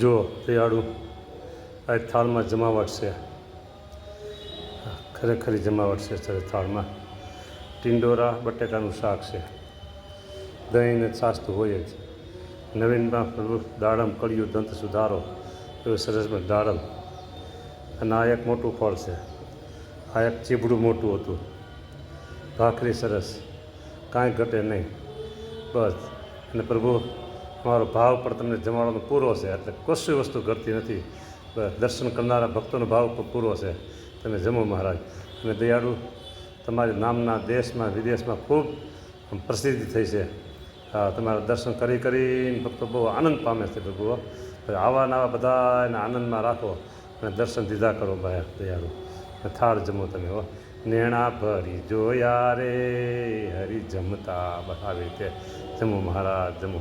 જો દયાળુ આ થાળમાં જમાવટ છે, ખરેખરી જમાવટ છે. ત્યારે થાળમાં ટિંડોરા બટેટાનું શાક છે, દહીં ને છાશ તો હોય જ. નવીનમાં પ્રભુ દાડમ કળિયું દંત સુધારો એવું સરસ દાડમ. અને આ એક મોટું ફળ છે, આ એક ચીબડું મોટું હતું. ભાખરી સરસ, કાંઈ ઘટે નહીં બસ. અને પ્રભુ અમારો ભાવ પણ તમને જમાડવાનો પૂરો છે, એટલે કશું વસ્તુ ઘટતી નથી. બસ દર્શન કરનારા ભક્તોનો ભાવ પણ પૂરો છે. તમે જમો મહારાજ. અને દયાળુ તમારી નામના દેશમાં વિદેશમાં ખૂબ પ્રસિદ્ધિ થઈ છે. તમારા દર્શન કરીને ભક્તો બહુ આનંદ પામે છે પ્રભુ. આવા નવા બધા એને આનંદમાં રાખો અને દર્શન દીધા કરો ભાઈ દયાળુ. થાળ જમો તમે હો. નેણા ભરી જોયા રે હરી જમતા, બસ આવી રીતે જમો મહારાજ જમો.